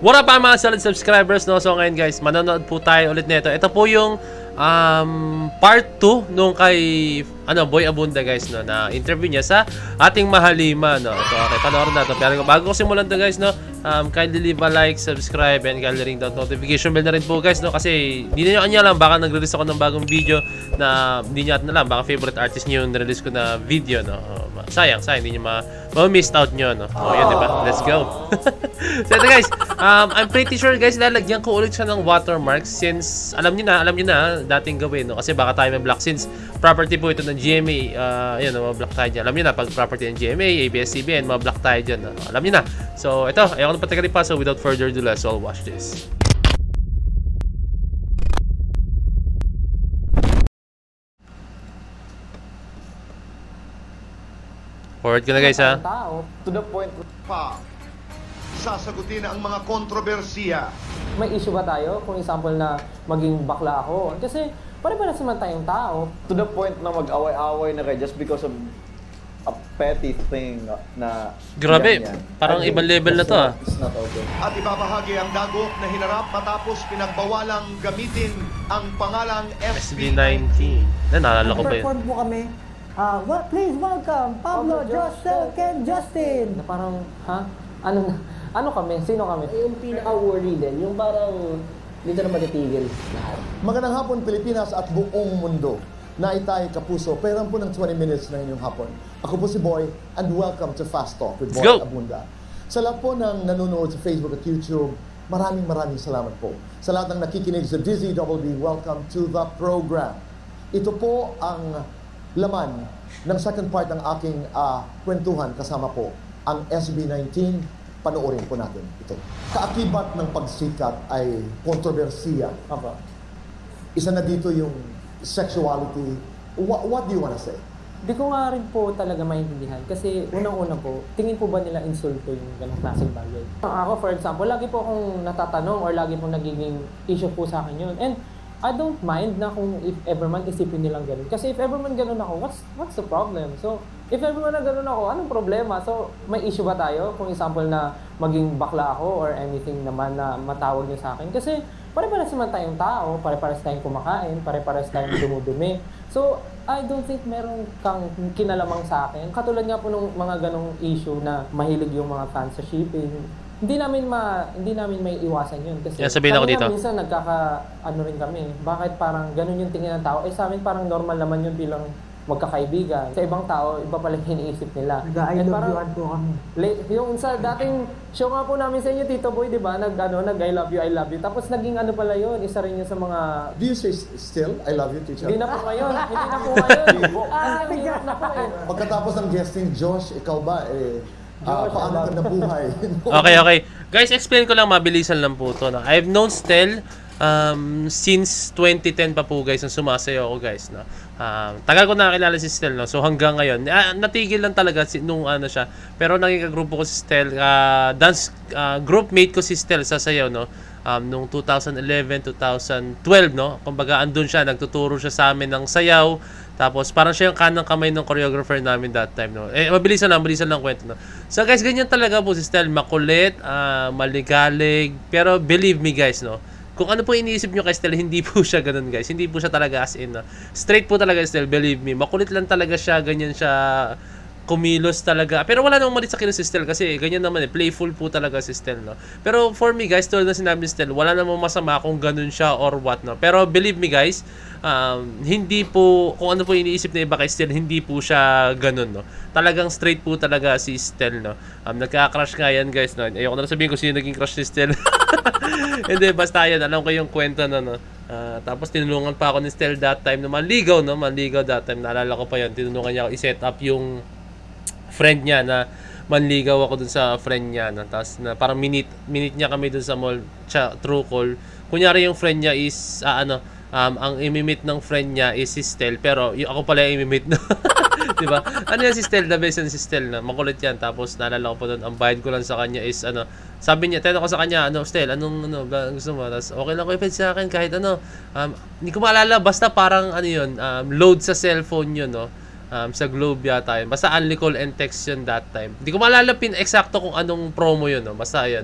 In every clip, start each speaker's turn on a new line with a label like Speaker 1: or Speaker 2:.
Speaker 1: What up mga solid subscribers, no? So ngayon guys, manonood po tayo ulit nito. Ito po yung part 2 nung kay Boy Abunda guys, no, na interview niya sa ating mahalima, no. So okay, panoorin natin. Pero bago ko simulan to guys, no, kindly leave a like, subscribe, and kindly ring the notification bell na rin po guys, no, kasi hindi niyo alam, baka nag-release ako ng bagong video na hindi niyo alam, baka favorite artist niyo yung nirelease ko na video, no. Sayang, hindi niyo ma-miss out niyo, no. Oh, yun, diba? Let's go. So ito guys, I'm pretty sure guys, lalagyan ko ulit siya ng watermark since alam niyo na dating gawin, no, kasi baka tayo may block since property po ito ng GMA. Ayun, ma-block tayo dyan. Alam niyo na, pag property ng GMA, ABS-CBN, ma-block tayo dyan. Alam niyo na. So, ito, ayoko na patagalin pa. So, without further ado, let's all watch this. Forward ka na guys, ha?
Speaker 2: To the point
Speaker 3: Pa, sasagutin ang mga kontrobersiya.
Speaker 2: may issue ba tayo? Kung example na maging bakla ako. Kasi pare-pares naman tayong tao.
Speaker 4: To the point na mag-away-away na kayo just because of a petty thing na
Speaker 1: Grabe,
Speaker 4: ganyan.
Speaker 1: parang ibang level na to, ah.
Speaker 4: It's not okay.
Speaker 3: At ibabahagi ang dago na hinarap matapos pinagbawalang gamitin ang pangalang
Speaker 1: SB19. Naalala ko ba yun?
Speaker 5: Perform po kami. Please welcome Pablo, Joseph, and Justin.
Speaker 2: Na parang, ha? Ano kami? Sino kami?
Speaker 6: Yung pinaka-worry din, yung parang dito na matitigil lahat.
Speaker 7: Magandang hapon Pilipinas at buong mundo. Naitay kapuso, perang po ng 20 minutes na inyong hapon. Ako po si Boy and welcome to Fast Talk with Boy Abunda. Sa lahat po ng nanonood sa Facebook at YouTube, maraming salamat po. Sa lahat ng nakikinig sa Dizzy WB, welcome to the program. Ito po ang laman ng second part ng aking kwentuhan kasama po ang SB19. Panoorin po natin ito. Kaakibat ng pagsikat ay kontrobersiya. Isa na dito yung sexuality. What do you wanna say?
Speaker 2: Di ko nga rin po talaga maintindihan. Kasi unang-una po, tingin po ba nila insulto yung ganong klaseng bagay? Ako, for example, lagi po akong natatanong or lagi pong nagiging issue po sa akin yun. And I don't mind na kung if ever man isipin nilang ganun. Kasi if ever man ganun ako, what's the problem? So, if ever man na ganun ako, anong problema? So, may issue ba tayo? Kung example na maging bakla ako or anything naman na matawag niyo sa akin. Kasi pare-pares naman tayong tao, pare-pares tayong kumakain, pare-pares tayong dumudumi. So, I don't think meron kang kinalamang sa akin. Katulad nga po ng mga ganong issue na mahilig yung mga fans sa shipping. Hindi namin may iwasan yun kasi
Speaker 1: sabihin ako dito.
Speaker 2: Minsan rin kami. Bakit parang ganun yung tingin ng tao? Sa amin parang normal naman yun bilang magkakaibigan. Sa ibang tao, iba pala yung iniisip nila.
Speaker 5: Nag-I love you po kami.
Speaker 2: Yung sa dating show nga po namin sa inyo, Tito Boy, di ba? I love you. Tapos naging pala yun, isa rin yun sa mga...
Speaker 7: Do you say still, I love you to each other?
Speaker 2: Hindi na po ngayon. Kasi ang hirap na po eh.
Speaker 7: Pagkatapos ng guesting, Josh, ikaw ba, paano ka nabuhay?
Speaker 1: Okay. Guys, explain ko lang, mabilisan lang po ito. No? I've known Stel since 2010 pa po guys, nung sumasayaw ako guys. No? Tagal ko nakakilala si Stel. No? So hanggang ngayon, natigil lang talaga nung siya. Pero naging kagrupo ko si Stel. Dance groupmate ko si Stel sa sayaw. No? Nung 2011, 2012. No? Kumbaga andun siya, nagtuturo siya sa amin ng sayaw. Tapos parang siya yung kanang kamay ng choreographer namin that time, no. Mabilisan lang kwento, no. So guys, ganyan talaga po si Stel, makulit, maligalig, pero believe me guys, no. Kung ano po iniisip nyo kay Stel, hindi po siya ganun guys. Hindi po siya talaga as in, no. Straight po talaga Stel, believe me. Makulit lang talaga siya, ganyan siya kumilos talaga. Pero wala namang malit sa kilos si Stel kasi ganyan naman playful po talaga si Stel, no. Pero for me guys, tulad na sinabi ni Stel, wala namang masama kung ganun siya or what, no. Pero believe me guys, hindi po, kung ano po iniisip na iba kay Stel, hindi po siya ganun, no. Talagang straight po talaga si Stel, no. Nagka-crush nga yan guys, no. Ayoko na sabihin ko sino naging crush ni Stel. Hindi, basta yan, alam ko yung kwento na, no. Tapos tinulungan pa ako ni Stel that time na manligaw that time. Naalala ko pa yun, tinulungan niya ako i-set up yung friend niya na manligaw ako dun sa friend niya. No? Tapos na parang minute niya kami dun sa mall, true call. Kunyari yung friend niya is, ang imimit ng friend niya is si Stel, pero ako pala yung imimit na. Diba? Ano yan si Stel? The best yan si Stel na. Makulit yan. Tapos naalala ko pa doon, ang bayad ko lang sa kanya is sabi niya, tinanong ko sa kanya, Stel, anong gusto mo? Tapos okay lang ko i-ped sa akin kahit hindi ko maalala, basta parang load sa cellphone yun, no? Sa Globe yata yun. Basta only call and text yun that time. Hindi ko maalala eksakto kung anong promo yun, no? Basta yun.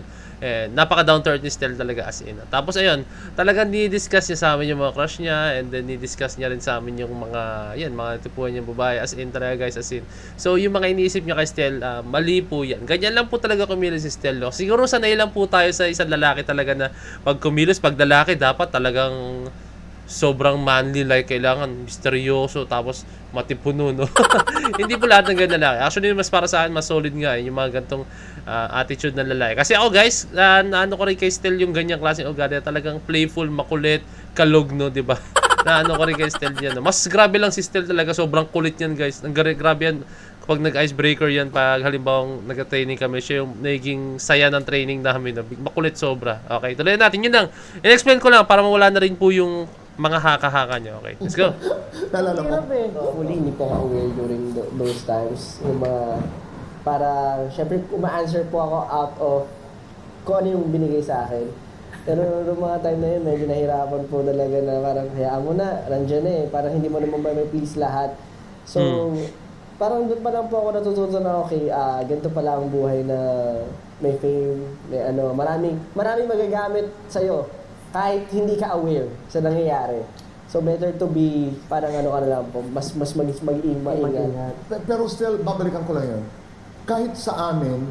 Speaker 1: Napaka down to earth ni Stel talaga as in. Tapos ayun, talagang ni-discuss niya sa amin yung mga crush niya, and then ni-discuss niya rin sa amin yung mga tipuhan niyang babae, as in talaga guys, as in. So yung mga iniisip niya kay Stel, mali po yan. Ganyan lang po talaga kumilos si Stel, no? Siguro sanay lang po tayo sa isang lalaki talaga na pag kumilos, pag lalaki dapat talagang sobrang manly, like kailangan misteryoso tapos matipuno, no? Hindi po lahat ng ganyan lalaki. Actually, mas para sa akin, mas solid nga yung mga gantong attitude ng lalaki. Kasi ako guys, naano ko rin kay Stel yung ganyang klaseng ugali, talagang playful, makulit, kalog, no, di ba? Naano ko rin kay Stel yan, no? Mas grabe lang si Stel talaga, sobrang kulit yan guys. Grabe yan kapag nag-icebreaker yan, pag halimbawa nag-training kami, siya yung naging saya ng training namin, no? Makulit sobra. Okay, tuloy natin, yun lang. I-explain ko lang para mawala na rin po yung mga haka-haka nyo. Okay, let's go.
Speaker 7: Naalala mo?
Speaker 6: Hopefully, hindi po ako aware during those times. Yung mga, para, syempre, uma-answer po ako out of kung ano yung binigay sa akin. Pero noong mga time na yun, medyo nahirapan po talaga na parang, hayaan mo na, nandiyan na eh. Parang hindi mo naman ba may please lahat. So, parang doon pa lang po ako natututo na, okay, ganito pala ang buhay na may fame, may ano, maraming magagamit sa'yo. Kahit hindi ka aware sa nangyayari. So better to be parang ano ka na lang po, mas mag-ingat.
Speaker 7: Pero still, babalikan ko lang yun. Kahit sa amin,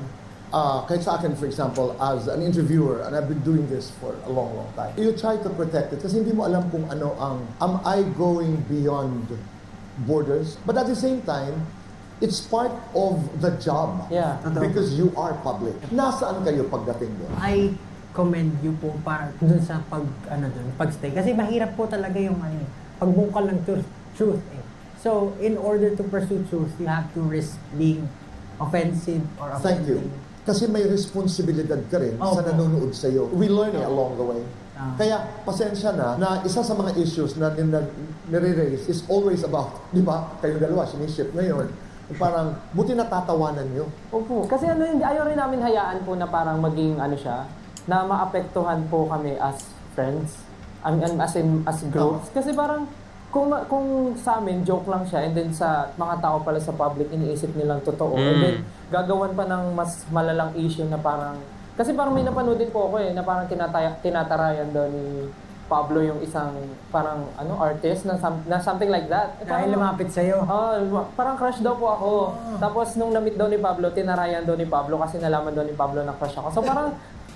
Speaker 7: kahit sa akin, for example, as an interviewer, and I've been doing this for a long, long time, you try to protect it kasi hindi mo alam kung ano am I going beyond borders? But at the same time, it's part of the job.
Speaker 2: Yeah.
Speaker 7: Because you are public. Nasaan kayo pagdating doon?
Speaker 5: I commend you po para dun sa pagstay. Kasi mahirap po talaga yung pagbungkal ng truth eh. So, in order to pursue truth, you have to risk being offensive or
Speaker 7: Thank
Speaker 5: offending.
Speaker 7: you. Kasi may responsibilidad ka rin sa nanonood sa'yo. We learn it along the way. Kaya, pasensya na isa sa mga issues na nire-raise is always about, di ba, kayong dalawa, siniship ngayon, parang, buti natatawanan nyo.
Speaker 2: Opo. Kasi ayaw rin namin hayaan po na parang maging siya, na maapektuhan po kami as friends, as groups. Kasi parang, kung sa amin, joke lang siya, and then sa mga tao pala sa public, iniisip nilang totoo. And then, gagawan pa ng mas malalang issue na parang, kasi parang may napanood din po ako na parang tinatarayan daw ni Pablo yung isang parang artist na something like that.
Speaker 5: Dahil lumapit sa'yo.
Speaker 2: Parang crush daw po ako. Tapos nung na-meet daw ni Pablo, tinarayan daw ni Pablo kasi nalaman daw ni Pablo na crush ako. So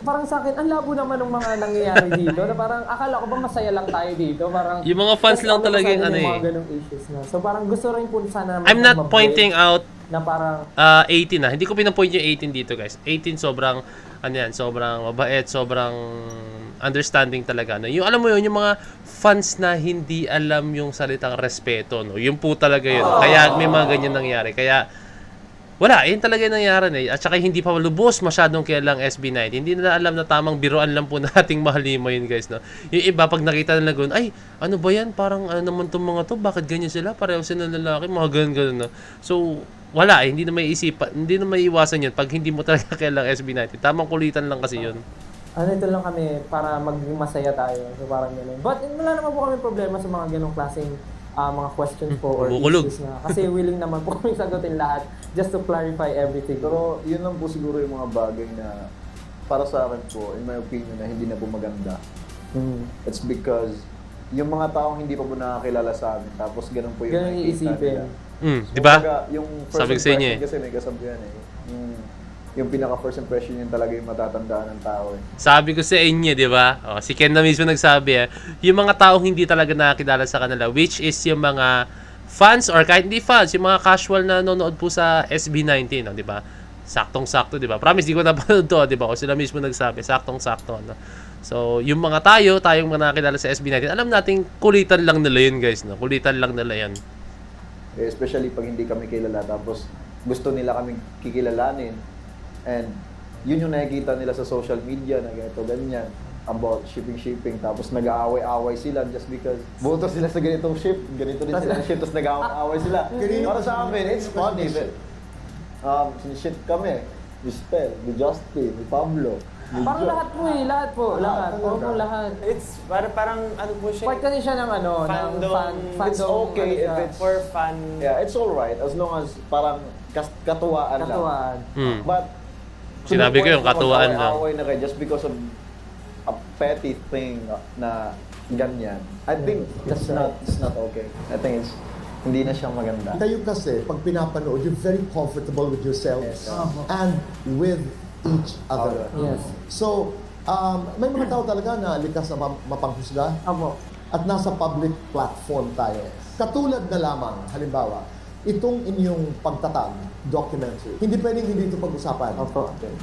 Speaker 2: parang sa akin, ang labo naman ng mga nangyayari dito. Na parang akala ko ba masaya lang tayo dito? Parang
Speaker 1: yung mga fans lang talaga yung
Speaker 2: mga ganung issues na. So parang gusto rin po sana
Speaker 1: I'm not pointing out
Speaker 2: na parang
Speaker 1: 18 na. Hindi ko pinapoint yung 18 dito, guys. 18 sobrang sobrang mabait, sobrang understanding talaga, no. Yung alam mo yun, yung mga fans na hindi alam yung salitang respeto, no. Yun po talaga yun. Kaya may mga ganyan nangyari. Kaya wala, yun talaga yung nangyari na. At saka hindi pa lubos masyadong kilalang SB19. Hindi nila alam na tamang biruan lang po nating mahalima yun, guys, no. Yung iba, pag nakita nila gano'n, ay, ano ba yan? Parang ano naman itong mga to? Bakit ganyan sila? Pareho sila ng lalaki, mga ganun, no. So, wala, hindi na may isipan, hindi na may iwasan yun pag hindi mo talaga kilalang SB19. Tamang kulitan lang kasi yun.
Speaker 2: ito lang kami para maging masaya tayo. So parang gano'n. But wala naman po kami problema sa mga ganong klaseng mga questions po or issues na. Kasi willing naman po kami sagutin lahat just to clarify everything.
Speaker 4: Pero yun lang po siguro yung mga bagay na para sa akin po, in my opinion, na hindi na po maganda. It's because yung mga taong hindi pa po nakakilala sa amin, tapos ganun po yung
Speaker 2: ganun iisipin.
Speaker 4: So,
Speaker 1: diba?
Speaker 4: Yung first
Speaker 1: sabi
Speaker 4: impression
Speaker 1: niya,
Speaker 4: kasi may kasabihan yung pinaka first impression yun talaga yung matatandaan ng tao
Speaker 1: Sabi ko sa inyo, di ba? Si Ken na mismo nagsabi, yung mga taong hindi talaga nakakilala sa kanila, which is yung mga fans or kahit hindi fans, yung mga casual na nanonood po sa SB19, di ba? Saktong-sakto, di ba? Promise, di ko napanood to, di ba? O sila mismo nagsabi, saktong-sakto, no? So, yung mga tayong mga nakakilala sa SB19, alam nating kulitan lang nila yun, guys, no? Kulitan lang nila yan.
Speaker 4: Especially pag hindi kami kilala, tapos gusto nila kami kikilalanin. And yun yung nakikita nila sa social media na ganito, ganyan, about shipping, tapos nag-aaway-aaway sila just because boto sila sa ganitong ship, ganito din sila ship, tapos nag-aaway sila. Para sa amin, it's funny. Siniship kami, ni Stel, ni Justin, ni Pablo, ni
Speaker 2: Parang
Speaker 4: Joe.
Speaker 2: lahat po. Lahat.
Speaker 8: It's parang ano po siya.
Speaker 2: Part kasi siya ng
Speaker 8: fandom.
Speaker 4: It's okay if it's
Speaker 8: for fun.
Speaker 4: Yeah, it's alright as long as parang katuwaan lang.
Speaker 2: Katuwaan.
Speaker 4: But
Speaker 1: Sinabi ko yung katuwaan lang.
Speaker 4: Away na kayo just because of a petty thing na ganyan. I think it's not okay. I think hindi na siya maganda.
Speaker 7: Kayo kasi, pag pinapanood, you're very comfortable with yourselves and with each other.
Speaker 2: Yes.
Speaker 7: So, may mga tao talaga na likas na mapanghusga at nasa public platform tayo. Katulad na lamang, halimbawa, itong inyong pagtatag, documentary. Hindi pwedeng hindi ito pag-usapan.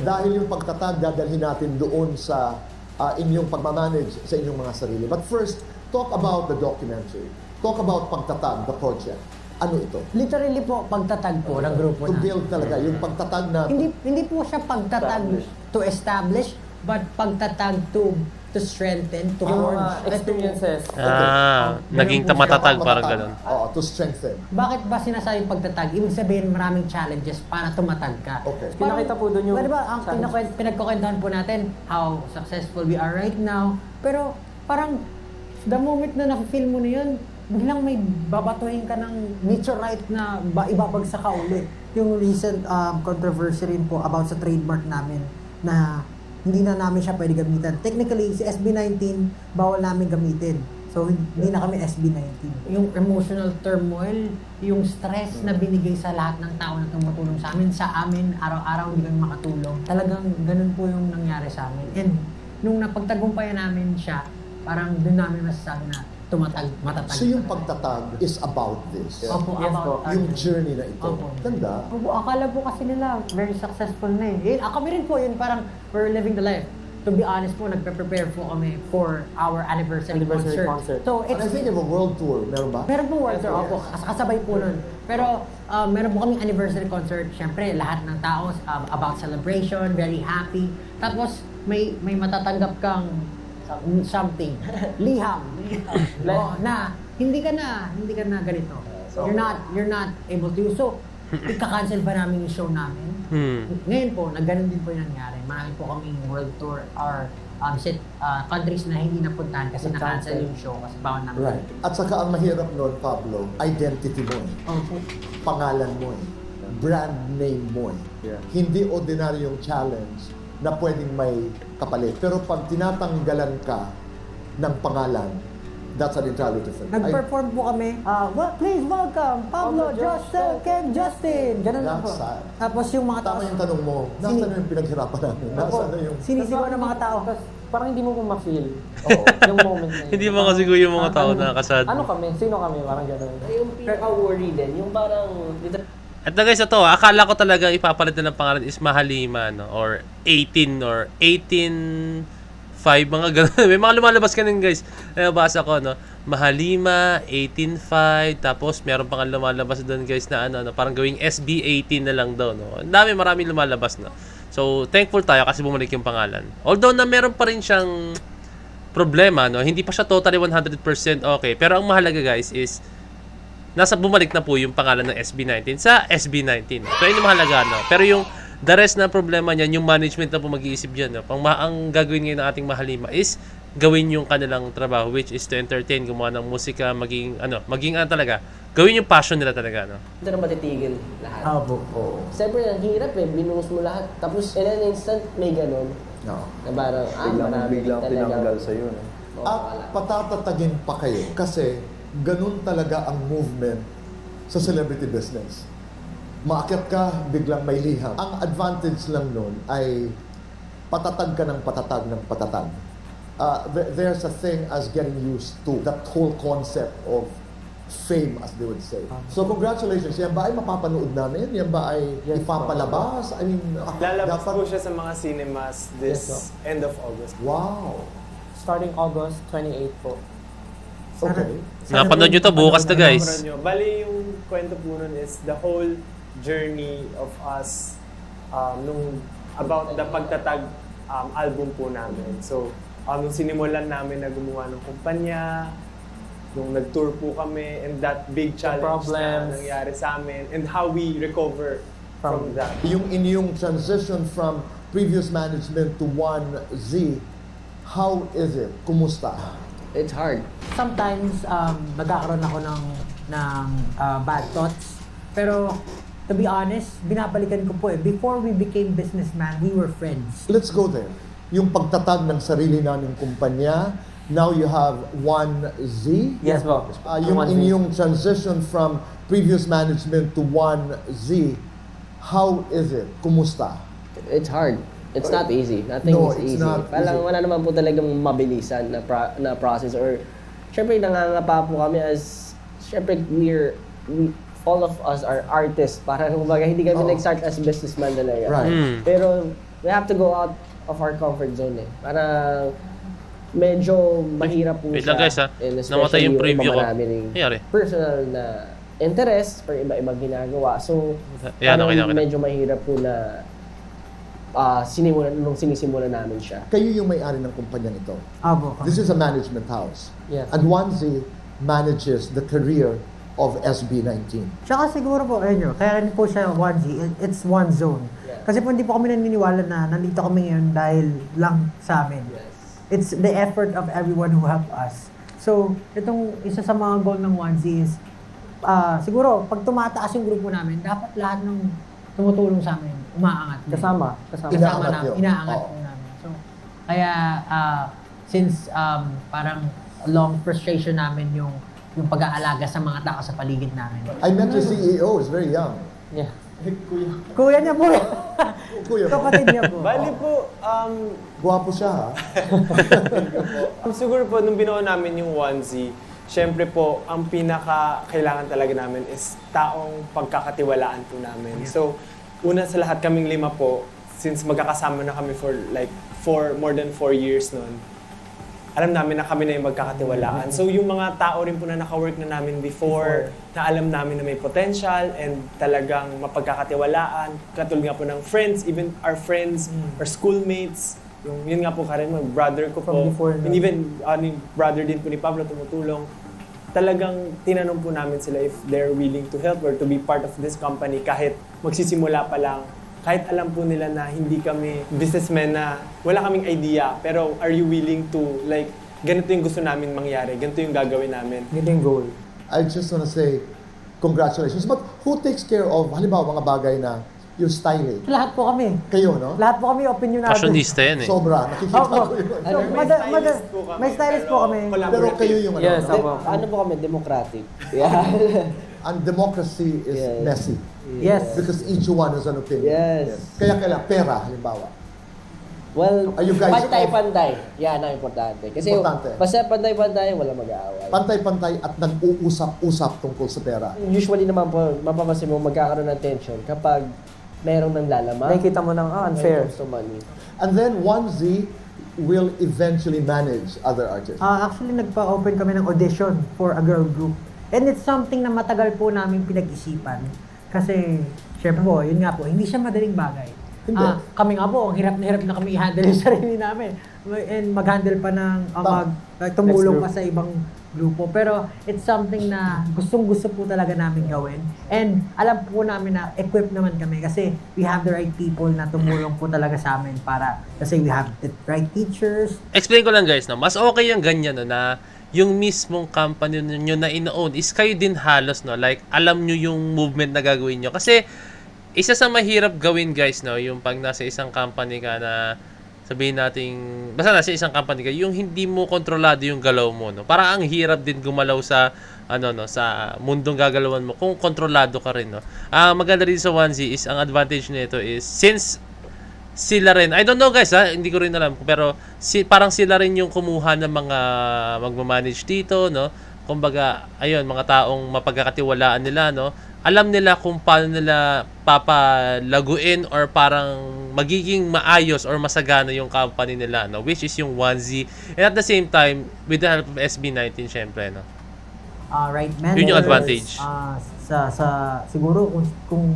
Speaker 7: Dahil yung pagtatag, dadalhin natin doon sa inyong pagmamanage sa inyong mga sarili. But first, talk about the documentary. Talk about pagtatag, the project. Ano ito?
Speaker 5: Literally po, pagtatag po ng grupo
Speaker 7: To
Speaker 5: natin.
Speaker 7: build talaga, yung pagtatag na...
Speaker 5: Hindi po siya pagtatag to establish, but pagtatag to strengthen, to
Speaker 2: Yung
Speaker 5: forge.
Speaker 2: mga experiences.
Speaker 1: Naging matatag, parang ganun.
Speaker 7: Oo, to strengthen.
Speaker 5: Bakit ba sinasabing pagtatag? Ibig sabihin maraming challenges para tumatag ka.
Speaker 7: Okay.
Speaker 2: Pinakita po doon yung
Speaker 5: Di ba, ang
Speaker 2: challenge.
Speaker 5: pinagkukwentuhan po natin how successful we are right now. Pero parang the moment na na-feel mo na yun, biglang may babatuhin ka ng meteorite na ibabagsak ka ulit. Yung recent controversy rin po about sa trademark namin na hindi na namin siya pwede gamitan. Technically, si SB19, bawal namin gamitin. So, hindi na kami SB19. Yung emotional turmoil, yung stress na binigay sa lahat ng tao na tumutulong sa amin, araw-araw hindi kami makatulong. Talagang ganun po yung nangyari sa amin. And nung napagtagumpayan namin siya, parang doon namin masasabi na matatag.
Speaker 7: So yung pagtatag is about this.
Speaker 5: Opo,
Speaker 2: Yes,
Speaker 5: about
Speaker 2: po.
Speaker 7: Yung journey na ito.
Speaker 5: Opo.
Speaker 7: Ganda.
Speaker 5: Opo, akala po kasi nila very successful na eh. Kami rin po yun, parang we're living the life. To be honest po, nagpe-prepare po kami for our anniversary concert. So
Speaker 7: And I think you have a world tour. Meron ba?
Speaker 5: meron po world tour, opo, kasabay po nun. Pero meron po kaming anniversary concert. Siyempre, lahat ng tao about celebration, very happy. Tapos may matatanggap kang something, liham. Na hindi ka na ganito. You're not able to. So, ika-cancel ba namin yung show namin? Ngayon po, ganun din po yung nangyari. Marami po kaming world tour or countries na hindi napuntahan kasi na-cancel yung show kasi bawal namin.
Speaker 7: Right. At saka ang mahirap nun, Pablo, identity mo eh.
Speaker 5: Opo.
Speaker 7: Pangalan mo eh. Brand name mo eh.
Speaker 4: Yeah.
Speaker 7: Hindi ordinaryong challenge na pwedeng may kapalit. Pero pag tinatanggalan ka ng pangalan, that's an entirely different.
Speaker 5: Nag-perform po kami. Please welcome Pablo, Justin, Ken, Justin. Ganun lang po.
Speaker 7: That's sad.
Speaker 5: Tapos yung mga tao,
Speaker 7: Tama yung tanong mo, nasaan yung pinaghirapan namin? Nasaan na yung...
Speaker 5: sinisigaw ng mga tao.
Speaker 2: Tapos, parang hindi mo po ma-feel yung moment na yun.
Speaker 1: Hindi mo kasi yung mga tao na kasad.
Speaker 2: Ano kami? Sino kami? Parang gano'n.
Speaker 6: Yung pinaka-worry din, yung parang...
Speaker 1: At na guys, ito, akala ko talaga ipapalit na ng pangalan is Mahalima, no? Or 18, or 18... 5, mga ganun. May mga lumalabas ka nun, guys. Nabasa ko, no? Mahalima, 18.5, tapos meron pang lumalabas doon, guys, na ano, parang gawing SB18 na lang daw, no? Ang dami, marami lumalabas, no? So, thankful tayo kasi bumalik yung pangalan. Although na meron pa rin siyang problema, no? Hindi pa siya totally 100% okay. Pero ang mahalaga, guys, is nasa bumalik na po yung pangalan ng SB19 sa SB19. So, yun yung mahalaga, no? Pero yung the rest na problema niyan, yung management na po mag-iisip dyan, no? Ang gagawin ngayon ng ating Mahalima is gawin yung kanilang trabaho, which is to entertain, gumawa ng musika, maging talaga, gawin yung passion nila talaga, no?
Speaker 6: Hindi na matitigil lahat.
Speaker 7: Oo.
Speaker 6: Siyempre, ang hirap eh, binuhos mo lahat. Tapos, in an instant, may ganun.
Speaker 7: No.
Speaker 6: Na parang,
Speaker 4: Biglang tinanggal sa'yo. No?
Speaker 7: At patatatagin pa kayo kasi ganun talaga ang movement sa celebrity business. Maakyat ka, biglang may liham. Ang advantage lang nun ay patatag ka ng patatag ng patatag. There's a thing as getting used to that whole concept of fame, as they would say. So congratulations. Yan ba ay mapapanood namin? Yan ba ay ipapalabas? I mean,
Speaker 8: Lalabas po siya sa mga cinemas this end of August.
Speaker 7: Wow.
Speaker 2: Starting August 28 po.
Speaker 7: Okay.
Speaker 1: Napanood nyo to bukas na, guys.
Speaker 8: Panood nyo. Bali, yung kwento po nun is the whole journey of us about the pagtatag album po namin. So, nung sinimulan namin na gumawa ng kumpanya, nung nag-tour po kami, and that big challenge na nangyari sa amin, and how we recover from that.
Speaker 7: Yung inyong transition from previous management to 1Z, how is it? Kumusta?
Speaker 6: It's hard.
Speaker 5: Sometimes, nagkakaroon ako ng bad thoughts. Pero, to be honest, binabalikan ko po before we became businessman, we were friends.
Speaker 7: Let's go there. Yung pagtatag ng sarili naming kumpanya, now you have 1Z.
Speaker 2: Yes po.
Speaker 7: Yung
Speaker 2: 1Z.
Speaker 7: inyong transition from previous management to 1Z, how is it? Kumusta?
Speaker 6: It's hard. It's not easy. Nothing
Speaker 7: No,
Speaker 6: is
Speaker 7: it's
Speaker 6: easy.
Speaker 7: not
Speaker 6: Parang
Speaker 7: easy.
Speaker 6: wala naman po talagang mabilisan na process or syempre nangangapa po kami as syempre all of us are artists. Parang kumbaga hindi kami nag-start as businessman talaga.
Speaker 7: Right.
Speaker 6: Pero we have to go out of our comfort zone Parang medyo mahirap po
Speaker 1: Wait
Speaker 6: siya.
Speaker 1: lang guys ha.
Speaker 6: And
Speaker 1: Namatay yung preview ko.
Speaker 6: marami ring
Speaker 1: Nangyari.
Speaker 6: personal na interest for iba-ibang ginagawa. So,
Speaker 1: Yan, okay
Speaker 6: parang
Speaker 1: na.
Speaker 6: medyo mahirap po na nung sinisimulan namin siya.
Speaker 7: Kayo yung may-ari ng kumpanya nito.
Speaker 5: Abo.
Speaker 7: This is a management house.
Speaker 2: Yes.
Speaker 7: And 1Z manages the career of SB19.
Speaker 5: Tsaka siguro po, ayun yun, kaya rin po siya 1Z, it's one zone.
Speaker 6: Yeah.
Speaker 5: Kasi po hindi po kami naniniwala na nandito kami ngayon dahil lang sa amin.
Speaker 6: Yes.
Speaker 5: It's the effort of everyone who helped us. So, itong isa sa mga goal ng 1Z is, siguro, pag tumataas yung grupo namin, dapat lahat ng tumutulong sa amin, umaangat.
Speaker 2: Kasama.
Speaker 7: Inaangat
Speaker 5: namin,
Speaker 7: yun.
Speaker 5: inaangat
Speaker 7: Oo.
Speaker 5: po namin. So, kaya, since parang long frustration namin yung pag-aalaga sa mga tao sa paligid namin.
Speaker 7: I met your CEO, he's very young.
Speaker 2: Yeah.
Speaker 5: Kuya niya po.
Speaker 7: Kuya mo.
Speaker 5: Kapatid niya po.
Speaker 8: Bali po,
Speaker 7: Gwapo siya ha.
Speaker 8: siguro po, nung binuo namin yung 1Z, syempre po, ang pinaka-kailangan talaga namin is taong pagkakatiwalaan po namin. So, una sa lahat kaming 5 po, since magkakasama na kami for more than 4 years noon, alam namin na kami na yung magkakatiwalaan. So, yung mga tao rin po na naka-work na namin before, na alam namin na may potential and talagang mapagkakatiwalaan, katulad nga po ng friends, even our friends, our schoolmates, yun nga po Karen, brother ko po,
Speaker 2: From before, no?
Speaker 8: and even brother din po ni Pablo tumutulong. Talagang tinanong po namin sila if they're willing to help or to be part of this company kahit magsisimula pa lang. Kahit alam po nila na hindi kami businessmen na wala kaming idea, pero are you willing to, like, ganito yung gusto namin mangyari, ganito yung gagawin namin.
Speaker 2: Yun yung goal.
Speaker 7: I just want to say, congratulations. But who takes care of, halimbawa, mga bagay na yung styling?
Speaker 5: Lahat po kami.
Speaker 7: Kayo, no?
Speaker 5: Lahat po kami opinionado.
Speaker 1: Fashionista yan eh.
Speaker 7: Sobra. Nakikita
Speaker 5: Opo.
Speaker 7: ko yun.
Speaker 5: So, may stylist po kami.
Speaker 7: Pero kayo yung ano?
Speaker 2: Yes, opo.
Speaker 6: Ano po kami? Democratic. Yeah.
Speaker 7: And democracy is
Speaker 6: Yes.
Speaker 7: messy.
Speaker 5: Yes.
Speaker 7: Because each one has an opinion.
Speaker 6: Yes.
Speaker 7: Kaya pera, halimbawa.
Speaker 6: Well,
Speaker 7: Are you guys
Speaker 6: pantay-pantay. Yan ang importante. Kasi
Speaker 7: Importante.
Speaker 6: basta pantay-pantay, wala mag-aaway.
Speaker 7: Pantay-pantay at nag-uusap-usap tungkol sa pera.
Speaker 6: Usually naman po, mapapansin mo magkakaroon ng tension kapag merong nanlalaman.
Speaker 2: Nakikita mo ng unfair.
Speaker 6: When it comes to money.
Speaker 7: And then 1Z will eventually manage other artists.
Speaker 5: Actually, nagpa-open kami ng audition for a girl group. And it's something na matagal po namin pinag-isipan. Kasi, syempre po, yun nga po, hindi siya madaling bagay.
Speaker 7: Hindi.
Speaker 5: Kami nga po, ang hirap na kami i-handle yung sarili namin. And mag-handle pa ng, tumulong pa sa ibang grupo. Pero, it's something na gustong-gusto po talaga namin gawin. And, alam po namin na equipped naman kami kasi we have the right people na tumulong po talaga sa amin kasi we have the right teachers.
Speaker 1: Explain ko lang guys, no? Mas okay yung ganyan no, na yung mismong company nyo na ina-own is kayo din halos, no? Like, alam nyo yung movement na gagawin nyo. Kasi, isa sa mahirap gawin guys, no? Yung pag nasa isang company ka na sabihin nating, basta nasa isang company ka, yung hindi mo kontrolado yung galaw mo, no? Para ang hirap din gumalaw sa, sa mundong gagalawan mo kung kontrolado ka rin, no? Maganda rin sa 1Z is, ang advantage nito is, since sila rin, I don't know guys hindi ko rin alam, pero parang sila rin yung kumuha ng mga magmamanage dito, no? Kumbaga, ayun, mga taong mapagkakatiwalaan nila, no? Alam nila kung paano nila papalaguin or parang magiging maayos or masagana yung company nila, no? Which is yung 1Z. And at the same time, with the help of SB19, syempre, no?
Speaker 5: Right mentors.
Speaker 1: Yun yung advantage.
Speaker 5: Siguro kung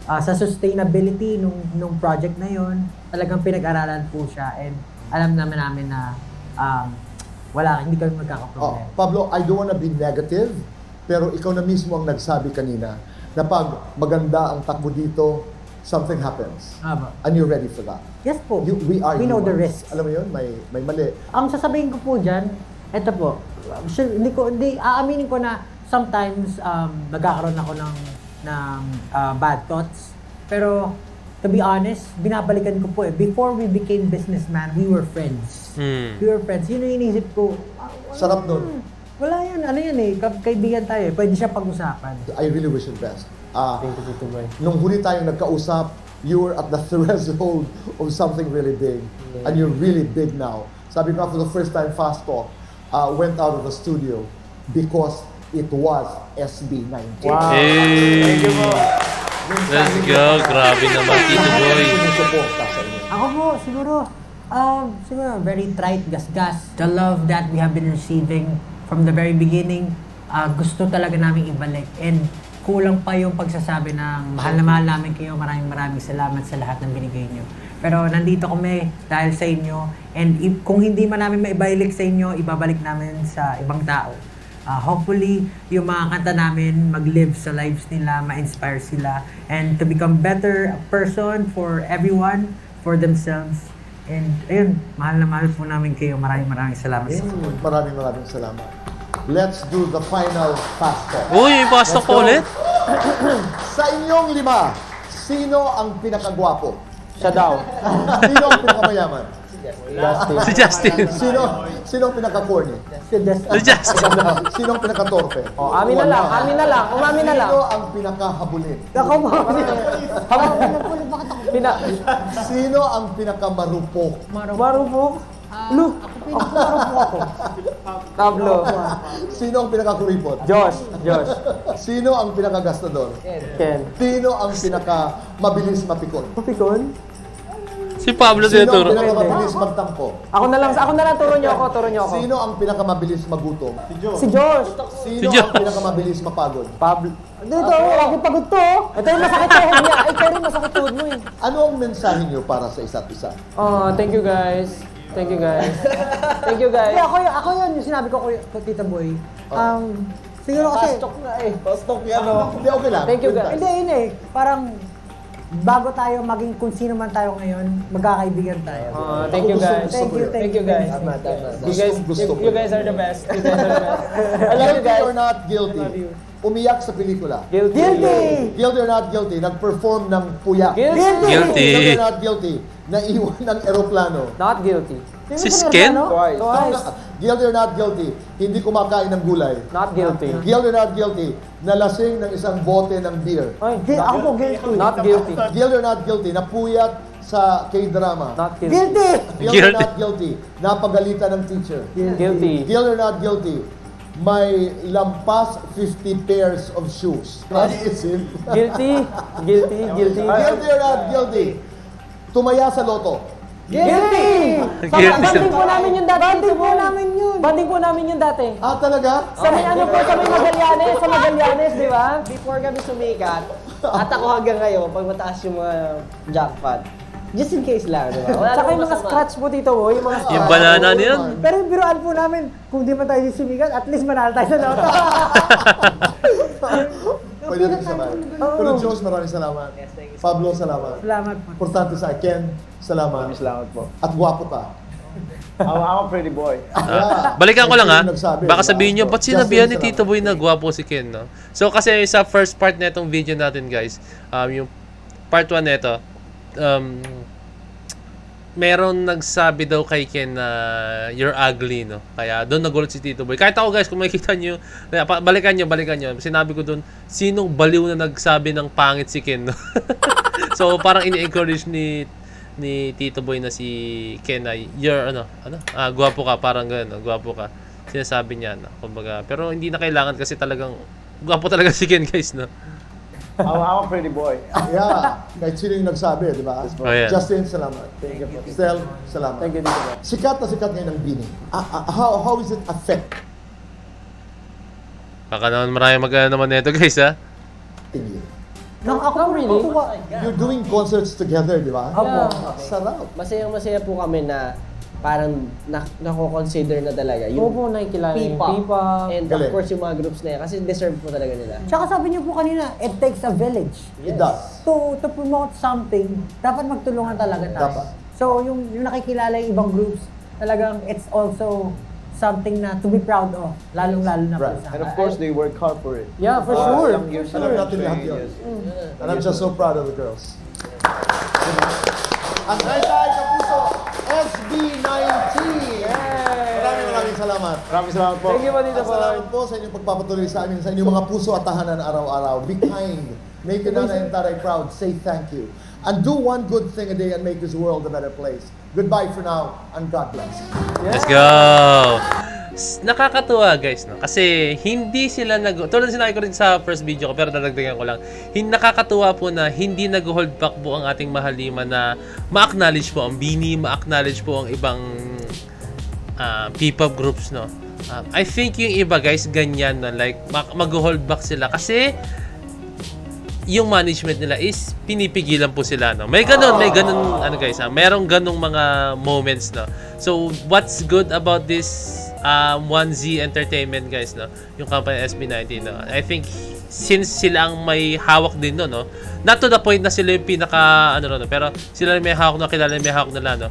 Speaker 5: sa sustainability nung project na yon, talagang pinag-aralan po siya and alam namin na hindi kami magkakaproblema.
Speaker 7: Pablo, I don't wanna be negative, pero ikaw na mismo ang nagsabi kanina na pag maganda ang takbo dito, something happens. And you're ready for that.
Speaker 5: Yes po.
Speaker 7: We
Speaker 5: know the
Speaker 7: humans.
Speaker 5: risks.
Speaker 7: Alam mo yun, may mali.
Speaker 5: Ang sasabihin ko po dyan, eto po, aaminin ko na sometimes nagkakaroon ako ng ng bad thoughts. Pero, to be honest, binabalikan ko po before we became businessman, we were friends. We were friends. Yun yung iniisip ko.
Speaker 7: Sarap nun.
Speaker 5: Wala yan. Ano yan kaibigan tayo Pwede siya pag-usapan.
Speaker 7: I really wish you the best.
Speaker 6: Thank you, Tito Boy.
Speaker 7: Nung huli tayong nagkausap, you were at the threshold of something really big. And you're really big now. Sabi ko, for the first time, Fast Talk went out of the studio because it was SB19.
Speaker 6: Wow.
Speaker 1: Hey.
Speaker 6: Thank you po.
Speaker 1: Let's go. Grabe naman, Tito Boy.
Speaker 7: Suporta sa inyo.
Speaker 5: Ako po, siguro very trite, gasgas. The love that we have been receiving from the very beginning, gusto talaga namin ibalik. And kulang pa yung pagsasabi ng mahal na mahal namin kayo. Maraming salamat sa lahat ng binigay nyo. Pero nandito kami dahil sa inyo. And kung hindi man namin maibalik sa inyo, ibabalik namin sa ibang tao. Hopefully, yung mga kanta namin mag-live sa lives nila, ma-inspire sila, and to become better person for everyone, for themselves. And ayun, mahal na mahal po namin kayo. Maraming salamat sa inyo.
Speaker 7: Maraming salamat. Let's do the final Fast Talk.
Speaker 1: Uy, pasta ko ulit.
Speaker 7: Sa inyong 5, sino ang pinakagwapo?
Speaker 6: Siya daw.
Speaker 7: Sino ang pinakamayaman?
Speaker 1: Si Justin.
Speaker 7: Sino ang pinaka-corny?
Speaker 1: Si Justin.
Speaker 7: Sino ang pinaka-torpe?
Speaker 6: Amin na lang. Umamin na lang.
Speaker 7: Sino ang pinaka-habulin?
Speaker 5: Ako mo.
Speaker 7: Sino ang pinaka-marupok?
Speaker 6: Marupok.
Speaker 5: Ako pinakamarupok ako.
Speaker 6: Pablo.
Speaker 7: Sino ang pinaka-kuripot?
Speaker 6: Josh.
Speaker 7: Sino ang pinaka-gastador?
Speaker 6: Ken.
Speaker 7: Sino ang pinaka-mabilis mapikon?
Speaker 6: Pikon?
Speaker 1: Si Pablo
Speaker 7: Sino ang
Speaker 1: tinuturo.
Speaker 7: pinaka-mabilis magtampo?
Speaker 6: Ako na lang, turo niyo ako.
Speaker 7: Sino ang pinaka-mabilis magutom?
Speaker 6: Si Josh.
Speaker 7: Sino
Speaker 1: Si Josh.
Speaker 7: ang pinaka-mabilis mapagod?
Speaker 6: Pablo.
Speaker 5: Dito, lagi pagod to.
Speaker 6: Ito yung masakit tuhod niya. Ay, pero yung masakit tuhod mo eh.
Speaker 7: Ano ang mensahe niyo para sa isa't isa?
Speaker 6: Thank you guys. Thank you guys.
Speaker 5: Hindi, ako yun, yung sinabi ko kay Tita Boy. Siguro kasi...
Speaker 6: Pastok na eh.
Speaker 7: Pastok yan, no? Hindi, okay lang.
Speaker 6: Thank you, guys.
Speaker 5: Hindi. Parang bago tayo maging kung sino man tayo ngayon, magkakaibigan tayo.
Speaker 6: Thank you guys.
Speaker 5: Thank you guys.
Speaker 6: Tama.
Speaker 7: Gusto
Speaker 6: You guys are the best. You guys are the best. I love you
Speaker 7: Guilty
Speaker 6: guys.
Speaker 7: or not guilty? Umiyak sa pelikula.
Speaker 6: Guilty.
Speaker 7: Guilty or not guilty? Nag-perform ng puyak.
Speaker 6: Guilty.
Speaker 1: Guilty.
Speaker 7: Guilty or not guilty? Naiwan ng eroplano.
Speaker 6: Not guilty.
Speaker 1: Si Skin?
Speaker 6: Twice.
Speaker 7: Guilty or not guilty? Hindi kumakain ng gulay.
Speaker 6: Not guilty.
Speaker 7: Guilty or not guilty? Nalasing ng isang bote ng beer.
Speaker 5: Ako po, guilty.
Speaker 6: Not guilty.
Speaker 7: Guilty or not guilty? Napuyat sa K-drama.
Speaker 6: Not guilty.
Speaker 5: Guilty!
Speaker 7: Guilty or not guilty? Napagalitan ng teacher.
Speaker 6: Guilty.
Speaker 7: Guilty or not guilty? May lampas 50 pairs of shoes. Naiisip.
Speaker 6: Guilty. Guilty.
Speaker 7: Guilty or not guilty? Tumaya sa loto.
Speaker 6: Guilty! Banding po namin yun dati. Banding po namin yun dati.
Speaker 7: Ah, talaga?
Speaker 6: Sa may sa may Magallanes, di ba?
Speaker 9: Before kami sumikat, at ako hanggang ngayon, pag mataas yung mga jackpot, just in case lang, di ba? Wala
Speaker 6: Tsaka yung
Speaker 9: namang
Speaker 6: mga
Speaker 9: masama.
Speaker 6: scratch po dito, yung mga scratch.
Speaker 1: Yung banana niyan.
Speaker 5: Pero yung biruan po namin, kung di man tayo sumigat, at least manalo tayo sa loto.
Speaker 7: Pwede rin sabay. Pero Diyos, maraming salamat. Pablo, salamat.
Speaker 5: Salamat po.
Speaker 7: Importante sa Ken, salamat.
Speaker 4: Salamat po.
Speaker 7: At gwapo ka.
Speaker 4: I'm a pretty boy.
Speaker 1: Balikan ko lang ha.
Speaker 7: Nagsabi,
Speaker 1: Baka
Speaker 7: diba?
Speaker 1: sabihin nyo, ba't
Speaker 7: Justin,
Speaker 1: sinabihan ni
Speaker 7: salamat.
Speaker 1: Tito Boy na gwapo si Ken, no? So, kasi sa first part na itong video natin, guys, yung part 1 na ito, meron nagsabi daw kay Ken na you're ugly, no? Kaya doon nagulat si Tito Boy. Kahit ako, guys, kung makikita nyo, balikan nyo. Sinabi ko doon, sinong baliw na nagsabi ng pangit si Ken, no? So, parang ini-encourage ni Tito Boy na si Ken na you're gwapo ka, parang gano'n, gwapo ka. Sinasabi niya, no? Kumbaga, pero hindi na kailangan kasi talagang gwapo talaga si Ken, guys, no?
Speaker 4: I'm a pretty boy.
Speaker 7: Yeah. Kahit sino yung nagsabi, di ba?
Speaker 1: Oh, yeah.
Speaker 7: Justin, salamat. Thank you. Stel, salamat.
Speaker 6: Thank you, Tito Boy.
Speaker 7: Sikat na sikat ngayon ang Bini. How is it affect
Speaker 1: Baka naman marami naman nito, guys, ha?
Speaker 7: you?
Speaker 5: Ako really?
Speaker 7: You're doing concerts together, di ba?
Speaker 6: Yeah.
Speaker 7: Sarap.
Speaker 9: Masayang-masaya po kami na parang nako-consider na talaga
Speaker 6: Oo po, nakikilala yung P-pop.
Speaker 9: And
Speaker 7: Galing.
Speaker 9: of course yung mga groups na yan kasi deserve po talaga nila.
Speaker 5: Tsaka sabi niyo po kanina, it takes a village.
Speaker 7: It does.
Speaker 5: To promote something, dapat magtulungan talaga tayo.
Speaker 7: Dapat.
Speaker 5: So, yung nakikilala yung ibang groups, talagang it's also something na to be proud of, lalong-lalo na po
Speaker 7: Right.
Speaker 5: sa
Speaker 4: And of course, they work hard for it.
Speaker 2: Yeah, for sure.
Speaker 4: Ilang years
Speaker 7: Alam
Speaker 4: sila
Speaker 7: natin lahat
Speaker 4: train,
Speaker 7: yun.
Speaker 4: yes.
Speaker 7: And I'm just so proud of the girls. At tayo kapuso, SB19! Maraming salamat.
Speaker 4: Maraming salamat po.
Speaker 2: Thank you po dito
Speaker 7: At salamat po sa inyong pagpapatuloy sa amin, sa inyong mga puso at tahanan araw-araw. Be kind. Make your nanay and tatay proud. Say thank you. And do one good thing a day and make this world a better place. Goodbye for now, and God bless.
Speaker 1: Let's go! Nakakatuwa guys, no? Kasi hindi sila tulad sinabi ko rin sa first video ko, pero dadagdagan ko lang, nakakatuwa po na hindi nag-hold back po ang ating Mahalima na ma-acknowledge po ang BINI, ma-acknowledge po ang ibang P-pop groups, no? I think yung iba guys, ganyan na, like, mag-hold back sila kasi yung management nila is pinipigilan po sila, no? May ganun ano guys, merong ganung mga moments, no? So what's good about this 1Z Entertainment guys, no? Yung company SB19, no? I think since sila ang may hawak din no, not to the point na sila yung pinaka no, pero sila yung may hawak na kilala yung may hawak nila, no?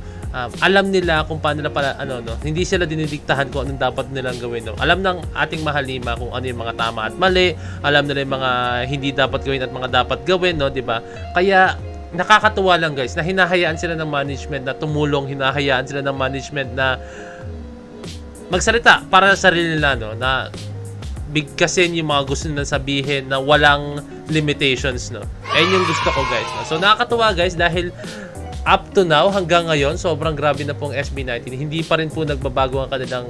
Speaker 1: Alam nila kung paano nila pala hindi sila dinidiktahan kung anong dapat nilang gawin, no? Alam ng ating Mahalima kung ano yung mga tama at mali, alam nila yung mga hindi dapat gawin at mga dapat gawin, no, 'di ba? Kaya nakakatuwa lang guys na hinahayaan sila ng management na tumulong, hinahayaan sila ng management na magsalita para sa sarili nila, no, na bigkasin yung mga gusto nilang sabihin na walang limitations, no. Ayun yung gusto ko guys, no? So nakakatuwa guys dahil up to now, hanggang ngayon, sobrang grabe na pong SB19. Hindi pa rin po nagbabago ang kanilang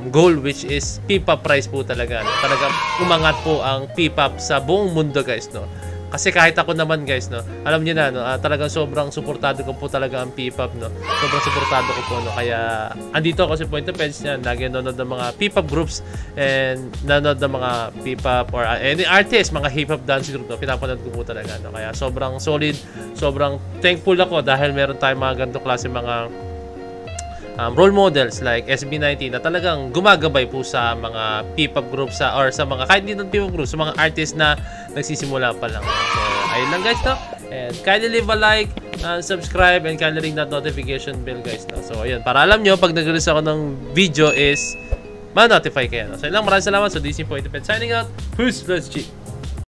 Speaker 1: goal, which is P-pop prize po talaga, no? Talagang umangat po ang P-pop sa buong mundo guys, no? Kasi kahit ako naman guys, no, alam niyo na, no, talagang sobrang suportado ko po talaga ang P-pop, no. Sobrang suportado ko po, no. Kaya andito ako sa Point of Edge niyan, lagi nanonood ng mga P-pop groups and nanonood ng mga P-pop or any artist, mga hip-hop dance group, no. Pinapanood ko po talaga, no. Kaya sobrang solid, sobrang thankful ako dahil meron tayong mga ganito klase mga role models like SB19 na talagang gumagabay po sa mga P-pop groups or sa mga kahit hindi ng P-pop groups, sa mga artists na nagsisimula pa lang. So, ayun lang guys, no? And kindly leave a like, subscribe, and kindly ring that notification bell guys, no? So, ayun, para alam nyo, pag nag-release ako ng video is ma-notify kayo, no? So, ayun lang, maraming salamat. So, this is Point of Edge signing out. Peace, let's G!